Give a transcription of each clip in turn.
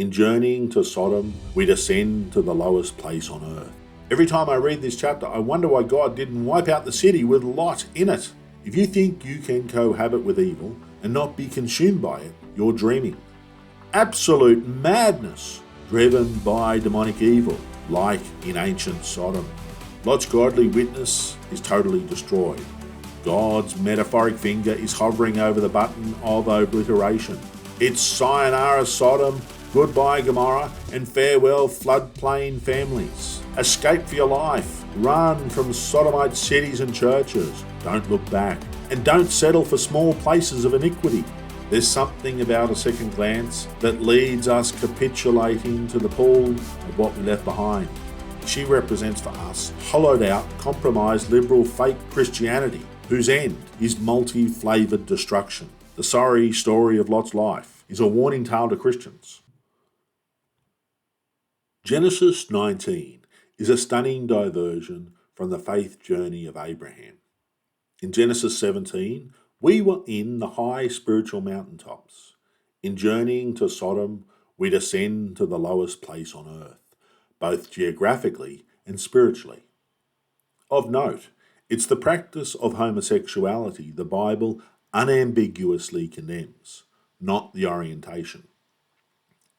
In journeying to Sodom, we descend to the lowest place on earth. Every time I read this chapter, I wonder why God didn't wipe out the city with Lot in it. If you think you can cohabit with evil and not be consumed by it, you're dreaming. Absolute madness, driven by demonic evil, like in ancient Sodom. Lot's godly witness is totally destroyed. God's metaphoric finger is hovering over the button of obliteration. It's sayonara Sodom, goodbye Gomorrah, and farewell floodplain families. Escape for your life. Run from sodomite cities and churches. Don't look back. And don't settle for small places of iniquity. There's something about a second glance that leads us capitulating to the pool of what we left behind. She represents for us hollowed out, compromised, liberal, fake Christianity, whose end is multi-flavoured destruction. The sorry story of Lot's life is a warning tale to Christians. Genesis 19 is a stunning diversion from the faith journey of Abraham. In Genesis 17, we were in the high spiritual mountaintops. In journeying to Sodom, we descend to the lowest place on earth, both geographically and spiritually. Of note, it's the practice of homosexuality the Bible unambiguously condemns, not the orientation.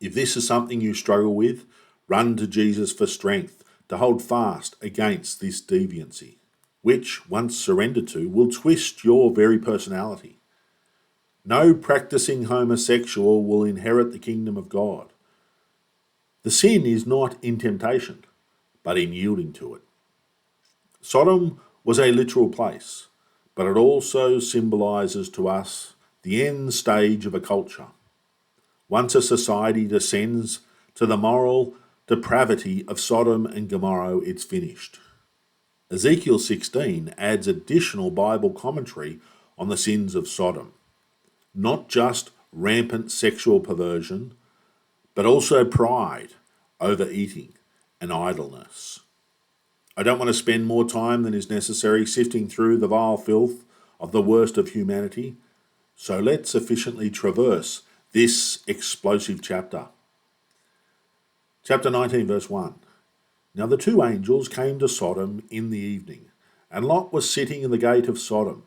If this is something you struggle with, run to Jesus for strength to hold fast against this deviancy, which, once surrendered to, will twist your very personality. No practicing homosexual will inherit the kingdom of God. The sin is not in temptation, but in yielding to it. Sodom was a literal place, but it also symbolises to us the end stage of a culture. Once a society descends to the moral depravity of Sodom and Gomorrah, it's finished. Ezekiel 16 adds additional Bible commentary on the sins of Sodom. Not just rampant sexual perversion, but also pride, overeating, and idleness. I don't want to spend more time than is necessary sifting through the vile filth of the worst of humanity, so let's efficiently traverse this explosive chapter. Chapter 19, verse 1. Now the two angels came to Sodom in the evening, and Lot was sitting in the gate of Sodom.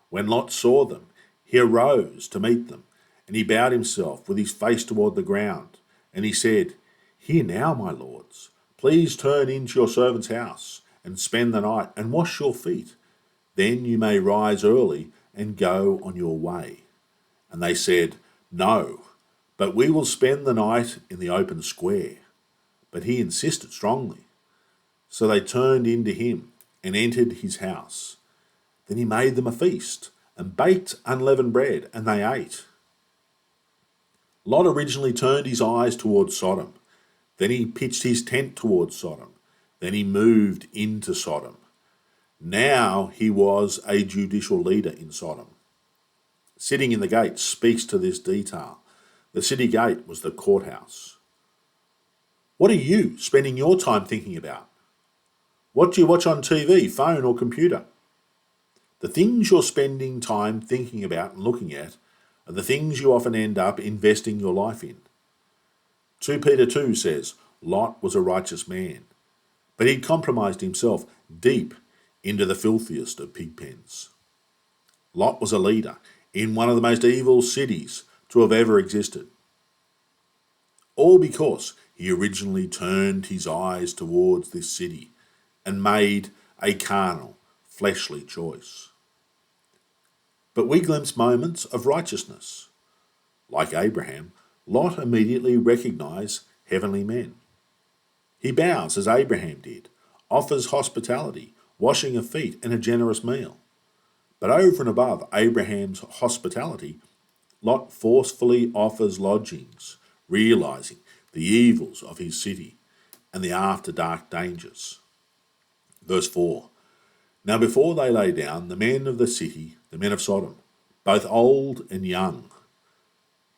When Lot saw them, he arose to meet them, and he bowed himself with his face toward the ground. And he said, Hear now, my lords, please turn into your servant's house, and spend the night, and wash your feet. Then you may rise early and go on your way. And they said, No, but we will spend the night in the open square. But he insisted strongly. So they turned into him and entered his house. Then he made them a feast and baked unleavened bread, and they ate. Lot originally turned his eyes towards Sodom. Then he pitched his tent towards Sodom. Then he moved into Sodom. Now he was a judicial leader in Sodom. Sitting in the gate speaks to this detail. The city gate was the courthouse. What are you spending your time thinking about? What do you watch on TV, phone, or computer? The things you're spending time thinking about and looking at are the things you often end up investing your life in. 2 Peter 2 says, Lot was a righteous man, but he'd compromised himself deep into the filthiest of pig pens. Lot was a leader in one of the most evil cities to have ever existed. All because he originally turned his eyes towards this city and made a carnal, fleshly choice. But we glimpse moments of righteousness. Like Abraham, Lot immediately recognized heavenly men. He bows as Abraham did, offers hospitality, washing of feet, and a generous meal. But over and above Abraham's hospitality, Lot forcefully offers lodgings, realizing the evils of his city and the after-dark dangers. Verse 4. Now before they lay down, the men of the city, the men of Sodom, both old and young.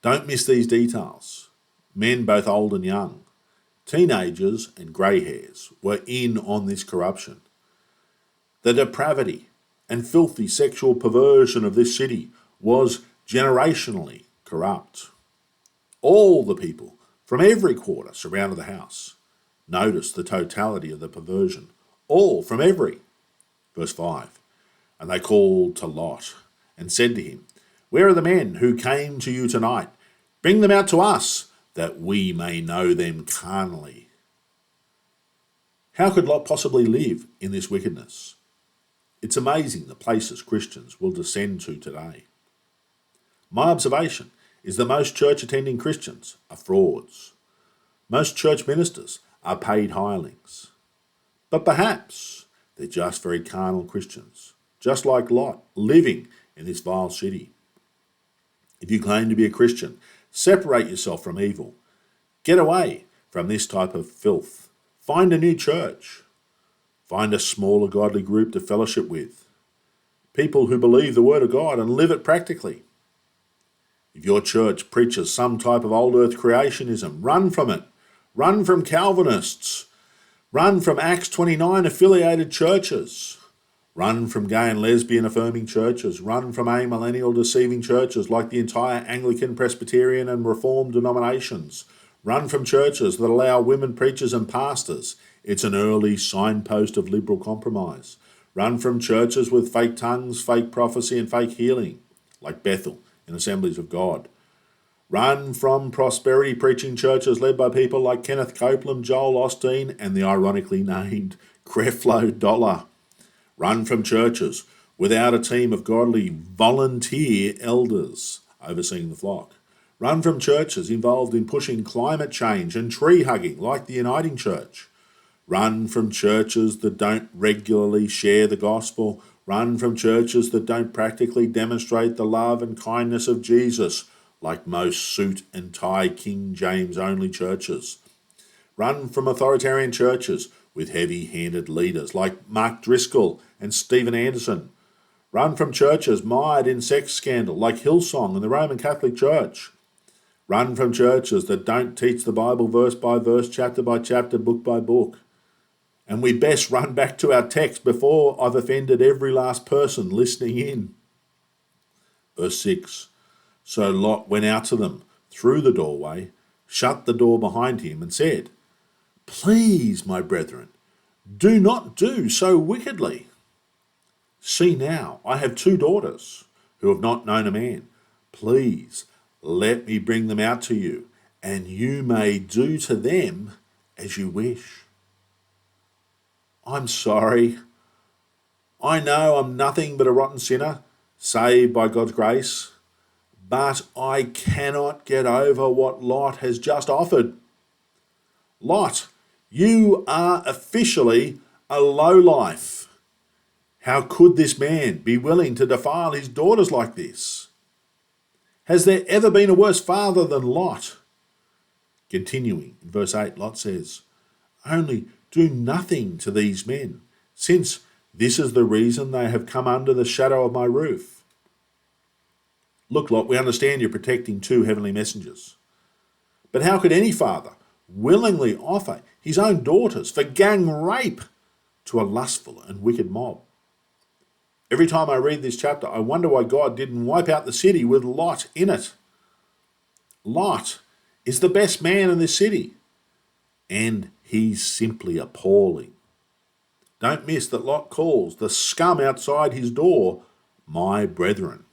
Don't miss these details. Men both old and young, teenagers and grey hairs, were in on this corruption. The depravity and filthy sexual perversion of this city was generationally corrupt. All the people from every quarter surrounded the house. Notice the totality of the perversion. All from every. Verse 5. And they called to Lot and said to him, Where are the men who came to you tonight? Bring them out to us, that we may know them carnally. How could Lot possibly live in this wickedness? It's amazing the places Christians will descend to today. My observation is that most church-attending Christians are frauds. Most church ministers are paid hirelings. But perhaps they're just very carnal Christians, just like Lot, living in this vile city. If you claim to be a Christian, separate yourself from evil. Get away from this type of filth. Find a new church. Find a smaller godly group to fellowship with. People who believe the Word of God and live it practically. If your church preaches some type of old earth creationism, run from it. Run from Calvinists. Run from Acts 29 affiliated churches. Run from gay and lesbian affirming churches. Run from amillennial deceiving churches like the entire Anglican, Presbyterian and Reformed denominations. Run from churches that allow women preachers and pastors. It's an early signpost of liberal compromise. Run from churches with fake tongues, fake prophecy and fake healing, like Bethel in Assemblies of God. Run from prosperity preaching churches led by people like Kenneth Copeland, Joel Osteen and the ironically named Creflo Dollar. Run from churches without a team of godly volunteer elders overseeing the flock. Run from churches involved in pushing climate change and tree hugging like the Uniting Church. Run from churches that don't regularly share the gospel. Run from churches that don't practically demonstrate the love and kindness of Jesus like most suit and tie King James only churches. Run from authoritarian churches with heavy-handed leaders like Mark Driscoll and Stephen Anderson. Run from churches mired in sex scandal like Hillsong and the Roman Catholic Church. Run from churches that don't teach the Bible verse by verse, chapter by chapter, book by book. And we best run back to our text before I've offended every last person listening in. Verse 6. So Lot went out to them through the doorway, shut the door behind him and said, Please, my brethren, do not do so wickedly. See now, I have 2 daughters who have not known a man. Please, let me bring them out to you, and you may do to them as you wish. I'm sorry. I know I'm nothing but a rotten sinner, saved by God's grace, but I cannot get over what Lot has just offered. Lot, you are officially a lowlife. How could this man be willing to defile his daughters like this? Has there ever been a worse father than Lot? Continuing in verse 8, Lot says, Only do nothing to these men, since this is the reason they have come under the shadow of my roof. Look, Lot, we understand you're protecting 2 heavenly messengers. But how could any father willingly offer his own daughters for gang rape to a lustful and wicked mob? Every time I read this chapter, I wonder why God didn't wipe out the city with Lot in it. Lot is the best man in this city, and he's simply appalling. Don't miss that Lot calls the scum outside his door my brethren.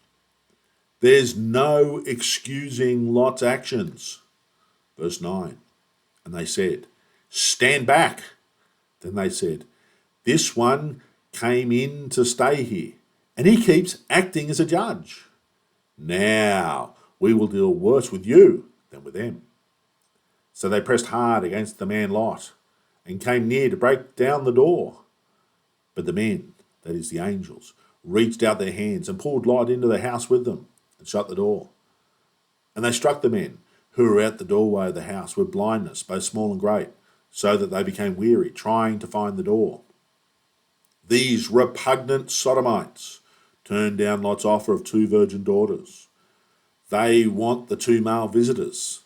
There's no excusing Lot's actions. Verse 9, and they said, Stand back. Then they said, This one came in to stay here, and he keeps acting as a judge. Now we will deal worse with you than with them. So they pressed hard against the man Lot, and came near to break down the door. But the men, that is the angels, reached out their hands and pulled Lot into the house with them, and shut the door. And they struck the men who were at the doorway of the house with blindness, both small and great, so that they became weary, trying to find the door. These repugnant sodomites turned down Lot's offer of 2 virgin daughters. They want the 2 male visitors.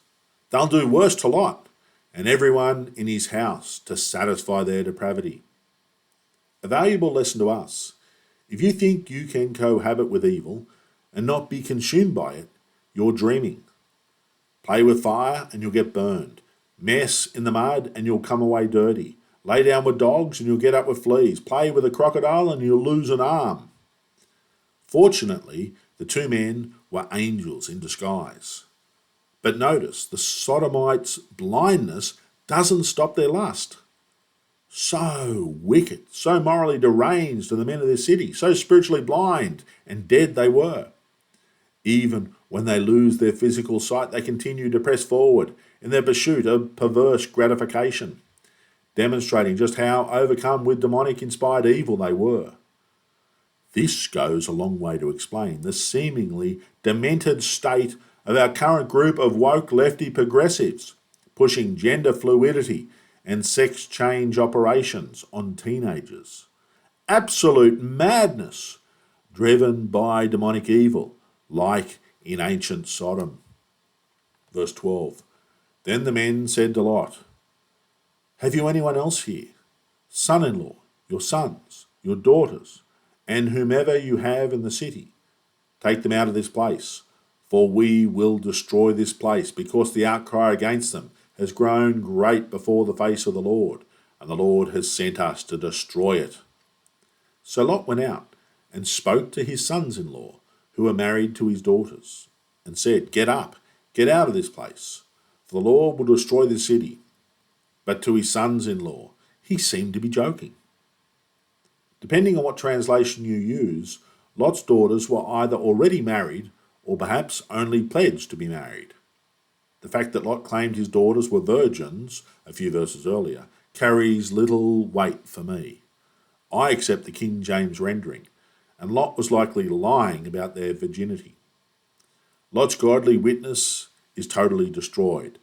They'll do worse to Lot and everyone in his house to satisfy their depravity. A valuable lesson to us. If you think you can cohabit with evil and not be consumed by it, you're dreaming. Play with fire and you'll get burned. Mess in the mud and you'll come away dirty. Lay down with dogs and you'll get up with fleas. Play with a crocodile and you'll lose an arm. Fortunately, the two men were angels in disguise. But notice, the Sodomites' blindness doesn't stop their lust. So wicked, so morally deranged are the men of this city, so spiritually blind and dead they were. Even when they lose their physical sight, they continue to press forward in their pursuit of perverse gratification, demonstrating just how overcome with demonic-inspired evil they were. This goes a long way to explain the seemingly demented state of our current group of woke lefty progressives, pushing gender fluidity and sex change operations on teenagers. Absolute madness, driven by demonic evil, like in ancient Sodom. Verse 12. Then the men said to Lot, "Have you anyone else here? Son-in-law, your sons, your daughters, and whomever you have in the city? Take them out of this place, for we will destroy this place, because the outcry against them has grown great before the face of the Lord, and the Lord has sent us to destroy it." So Lot went out and spoke to his sons-in-law, who were married to his daughters, and said, "Get up, get out of this place, for the Lord will destroy the city." But to his sons-in-law, he seemed to be joking. Depending on what translation you use, Lot's daughters were either already married or perhaps only pledged to be married. The fact that Lot claimed his daughters were virgins, a few verses earlier, carries little weight for me. I accept the King James rendering, and Lot was likely lying about their virginity. Lot's godly witness is totally destroyed.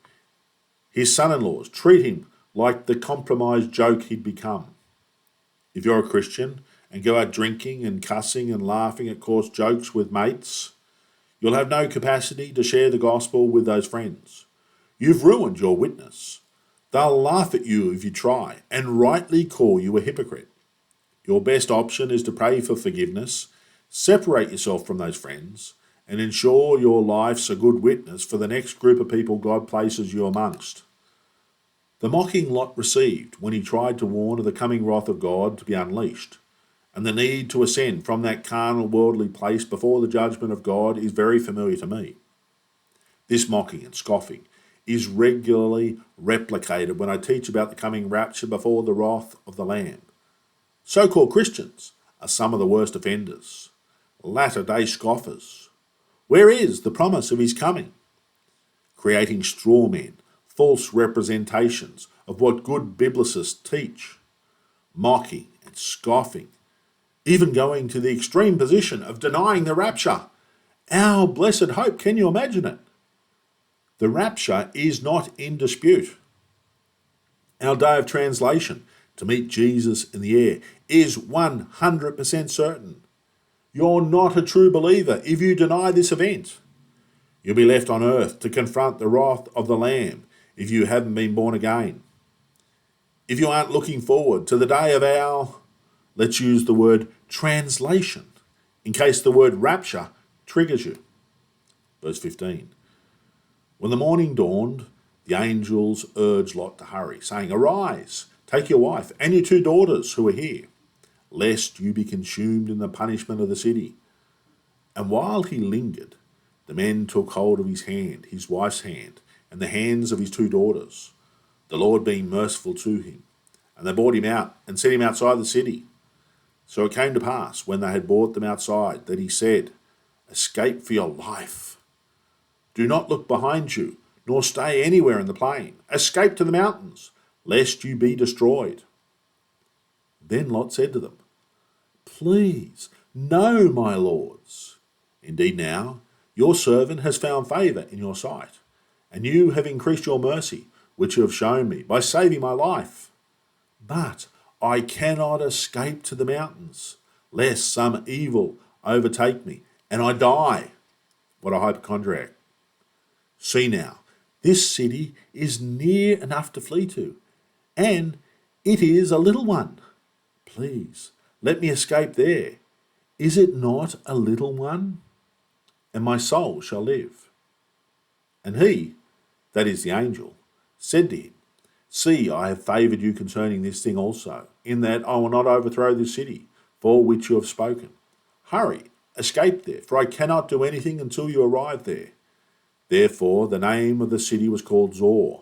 His son-in-laws treat him like the compromised joke he'd become. If you're a Christian and go out drinking and cussing and laughing at coarse jokes with mates, you'll have no capacity to share the gospel with those friends. You've ruined your witness. They'll laugh at you if you try and rightly call you a hypocrite. Your best option is to pray for forgiveness, separate yourself from those friends, and ensure your life's a good witness for the next group of people God places you amongst. The mocking Lot received when he tried to warn of the coming wrath of God to be unleashed, and the need to ascend from that carnal worldly place before the judgment of God is very familiar to me. This mocking and scoffing is regularly replicated when I teach about the coming rapture before the wrath of the Lamb. So-called Christians are some of the worst offenders, latter-day scoffers. Where is the promise of his coming? Creating straw men, false representations of what good biblicists teach, mocking and scoffing, even going to the extreme position of denying the rapture. Our blessed hope, can you imagine it? The rapture is not in dispute. Our day of translation, to meet Jesus in the air, is 100% certain. You're not a true believer if you deny this event. You'll be left on earth to confront the wrath of the Lamb if you haven't been born again. If you aren't looking forward to the day of our, let's use the word translation, in case the word rapture triggers you. Verse 15. When the morning dawned, the angels urged Lot to hurry, saying, "Arise, take your wife and your 2 daughters who are here, lest you be consumed in the punishment of the city." And while he lingered, the men took hold of his hand, his wife's hand, and the hands of his 2 daughters, the Lord being merciful to him. And they brought him out and set him outside the city. So it came to pass, when they had brought them outside, that he said, "Escape for your life. Do not look behind you, nor stay anywhere in the plain. Escape to the mountains, lest you be destroyed." Then Lot said to them, "Please, no, my lords. Indeed now, your servant has found favour in your sight, and you have increased your mercy, which you have shown me, by saving my life. But I cannot escape to the mountains, lest some evil overtake me, and I die." What a hypochondriac. See now, this city is near enough to flee to, and it is a little one. Please, let me escape there. Is it not a little one? And my soul shall live. And he, that is the angel, said to him, See, I have favoured you concerning this thing also, in that I will not overthrow this city, for which you have spoken. Hurry, escape there, for I cannot do anything until you arrive there. Therefore the name of the city was called Zor.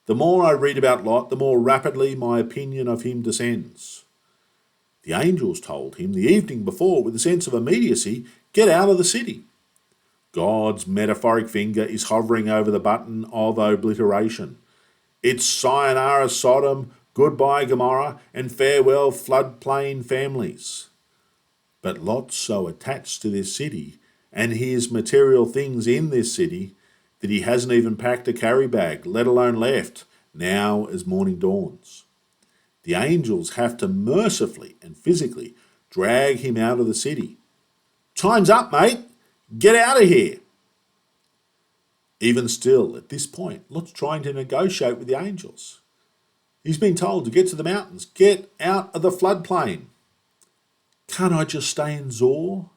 The more I read about Lot, the more rapidly my opinion of him descends. The angels told him the evening before, with a sense of immediacy, get out of the city. God's metaphoric finger is hovering over the button of obliteration. It's sayonara Sodom, goodbye Gomorrah, and farewell floodplain families. But Lot's so attached to this city and his material things in this city that he hasn't even packed a carry bag, let alone left, now as morning dawns. The angels have to mercifully and physically drag him out of the city. Time's up, mate. Get out of here. Even still, at this point, Lot's trying to negotiate with the angels. He's been told to get to the mountains, get out of the floodplain. Can't I just stay in Zor?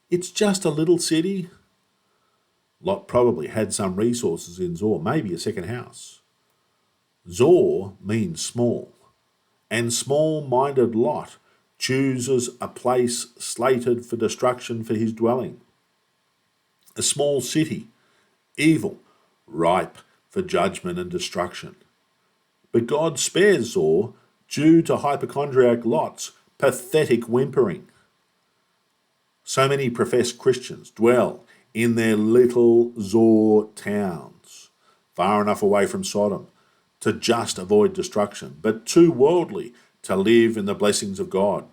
It's just a little city. Lot probably had some resources in Zor, maybe a second house. Zor means small, and small-minded Lot chooses a place slated for destruction for his dwelling. A small city, evil, ripe for judgment and destruction. But God spares Zor due to hypochondriac Lot's pathetic whimpering. So many professed Christians dwell in their little Zor towns, far enough away from Sodom to just avoid destruction, but too worldly to live in the blessings of God.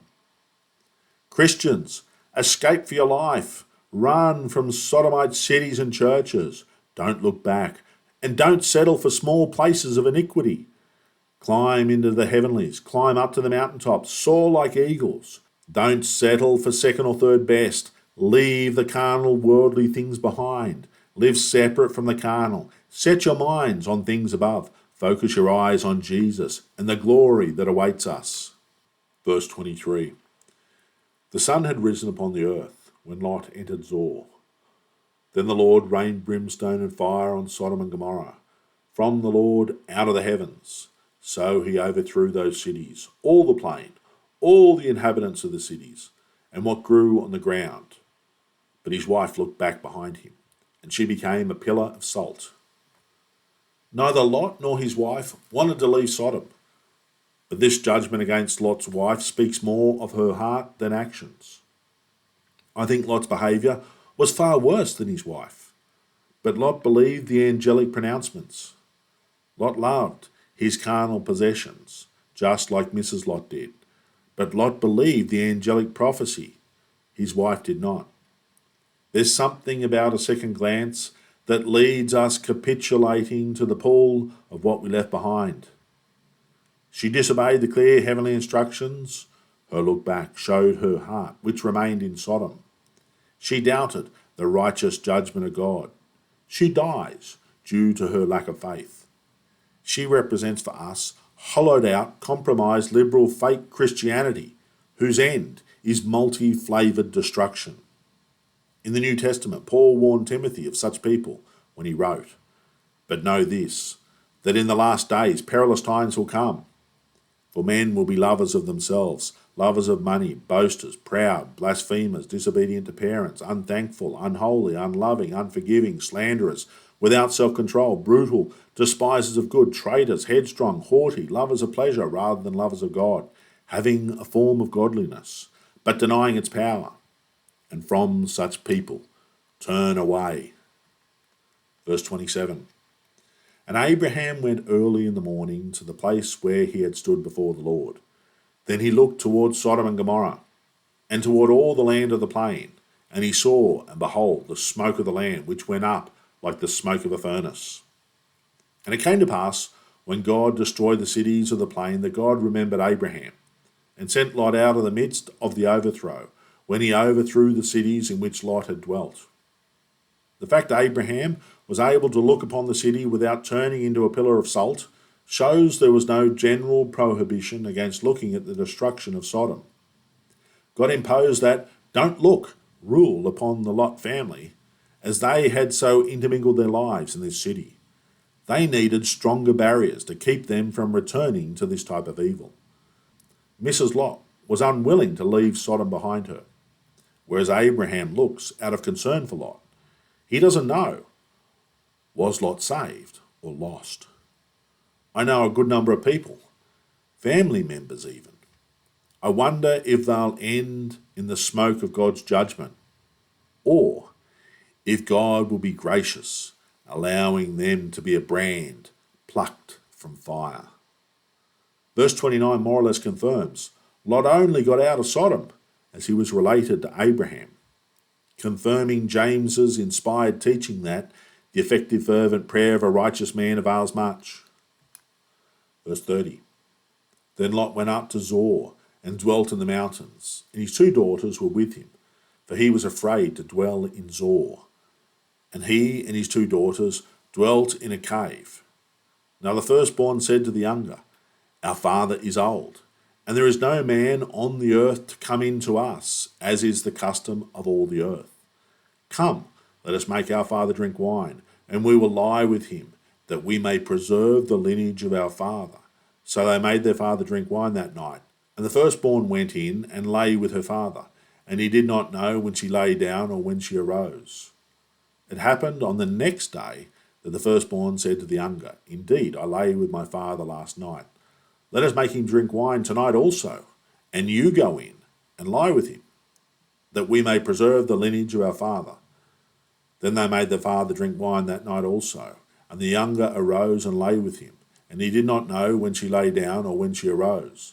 Christians, escape for your life. Run from sodomite cities and churches. Don't look back, and don't settle for small places of iniquity. Climb into the heavenlies, climb up to the mountaintops, soar like eagles. Don't settle for second or third best. Leave the carnal worldly things behind. Live separate from the carnal. Set your minds on things above. Focus your eyes on Jesus and the glory that awaits us. Verse 23. The sun had risen upon the earth when Lot entered Zor. Then the Lord rained brimstone and fire on Sodom and Gomorrah, from the Lord out of the heavens. So he overthrew those cities, all the plain, all the inhabitants of the cities, and what grew on the ground. But his wife looked back behind him, and she became a pillar of salt. Neither Lot nor his wife wanted to leave Sodom, but this judgment against Lot's wife speaks more of her heart than actions. I think Lot's behaviour was far worse than his wife, but Lot believed the angelic pronouncements. Lot loved his carnal possessions, just like Mrs. Lot did, but Lot believed the angelic prophecy. His wife did not. There's something about a second glance that leads us capitulating to the pull of what we left behind. She disobeyed the clear heavenly instructions. Her look back showed her heart, which remained in Sodom. She doubted the righteous judgment of God. She dies due to her lack of faith. She represents for us hollowed out, compromised, liberal, fake Christianity, whose end is multi-flavoured destruction. In the New Testament, Paul warned Timothy of such people when he wrote, But know this, that in the last days perilous times will come. For men will be lovers of themselves, lovers of money, boasters, proud, blasphemers, disobedient to parents, unthankful, unholy, unloving, unforgiving, slanderers, without self-control, brutal, despisers of good, traitors, headstrong, haughty, lovers of pleasure rather than lovers of God, having a form of godliness, but denying its power. And from such people turn away. Verse 27. And Abraham went early in the morning to the place where he had stood before the Lord. Then he looked toward Sodom and Gomorrah, and toward all the land of the plain, and he saw, and behold, the smoke of the land, which went up like the smoke of a furnace. And it came to pass, when God destroyed the cities of the plain, that God remembered Abraham, and sent Lot out of the midst of the overthrow, when he overthrew the cities in which Lot had dwelt. The fact that Abraham was able to look upon the city without turning into a pillar of salt shows there was no general prohibition against looking at the destruction of Sodom. God imposed that "don't look" rule upon the Lot family, as they had so intermingled their lives in this city. They needed stronger barriers to keep them from returning to this type of evil. Mrs. Lot was unwilling to leave Sodom behind her, whereas Abraham looks out of concern for Lot. He doesn't know, was Lot saved or lost? I know a good number of people, family members even. I wonder if they'll end in the smoke of God's judgment, or if God will be gracious, allowing them to be a brand plucked from fire. Verse 29 more or less confirms Lot only got out of Sodom as he was related to Abraham, confirming James's inspired teaching that the effective fervent prayer of a righteous man avails much. Verse 30. Then Lot went up to Zoar and dwelt in the mountains, and his 2 daughters were with him, for he was afraid to dwell in Zoar. And he and his 2 daughters dwelt in a cave. Now the firstborn said to the younger, Our father is old, and there is no man on the earth to come in to us, as is the custom of all the earth. Come, let us make our father drink wine, and we will lie with him, that we may preserve the lineage of our father. So they made their father drink wine that night. And the firstborn went in and lay with her father, and he did not know when she lay down or when she arose. It happened on the next day that the firstborn said to the younger, Indeed, I lay with my father last night. Let us make him drink wine tonight also, and you go in and lie with him, that we may preserve the lineage of our father. Then they made their father drink wine that night also, and the younger arose and lay with him, and he did not know when she lay down or when she arose.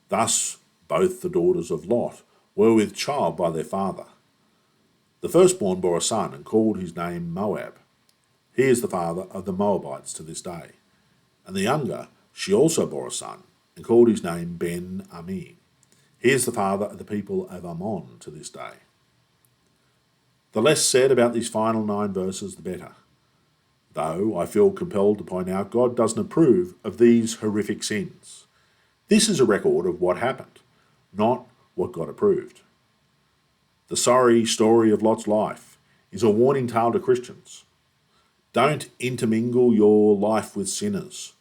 Thus both the daughters of Lot were with child by their father. The firstborn bore a son and called his name Moab. He is the father of the Moabites to this day. And the younger, she also bore a son and called his name Ben-Ami. He is the father of the people of Ammon to this day. The less said about these final 9 verses, the better. Though I feel compelled to point out God doesn't approve of these horrific sins. This is a record of what happened, not what God approved. The sorry story of Lot's life is a warning tale to Christians. Don't intermingle your life with sinners.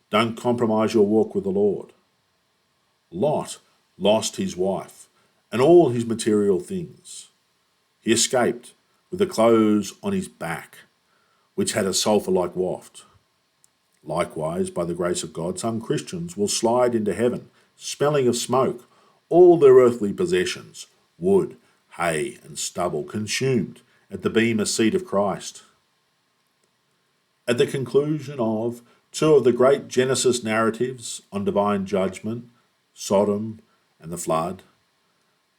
Don't compromise your walk with the Lord. Lot lost his wife and all his material things. He escaped with the clothes on his back, which had a sulphur-like waft. Likewise, by the grace of God, some Christians will slide into heaven, smelling of smoke, all their earthly possessions, wood, hay, and stubble, consumed at the bema seat of Christ. At the conclusion of 2 of the great Genesis narratives on divine judgment, Sodom and the flood,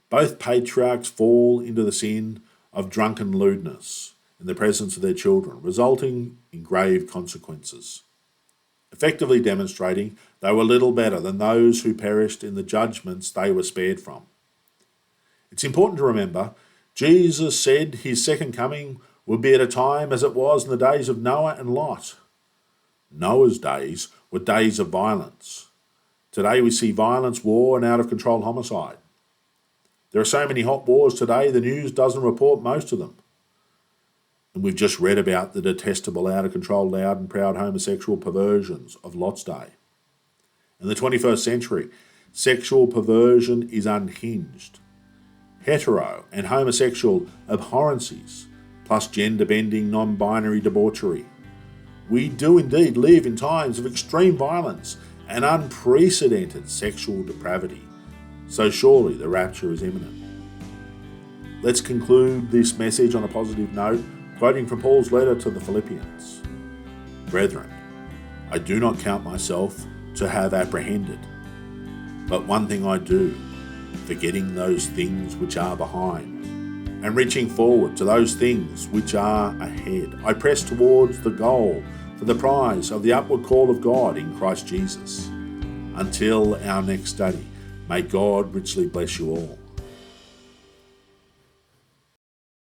both patriarchs fall into the sin of drunken lewdness in the presence of their children, resulting in grave consequences, effectively demonstrating they were little better than those who perished in the judgments they were spared from. It's important to remember, Jesus said his second coming would be at a time as it was in the days of Noah and Lot. Noah's days were days of violence. Today we see violence, war, and out-of-control homicide. There are so many hot wars today, the news doesn't report most of them. And we've just read about the detestable, out-of-control, loud and proud homosexual perversions of Lot's day. In the 21st century, sexual perversion is unhinged. Hetero and homosexual abhorrencies, plus gender-bending, non-binary debauchery. We do indeed live in times of extreme violence and unprecedented sexual depravity. So surely the rapture is imminent. Let's conclude this message on a positive note, quoting from Paul's letter to the Philippians. Brethren, I do not count myself to have apprehended, but one thing I do, forgetting those things which are behind, and reaching forward to those things which are ahead, I press towards the goal for the prize of the upward call of God in Christ Jesus. Until our next study, may God richly bless you all.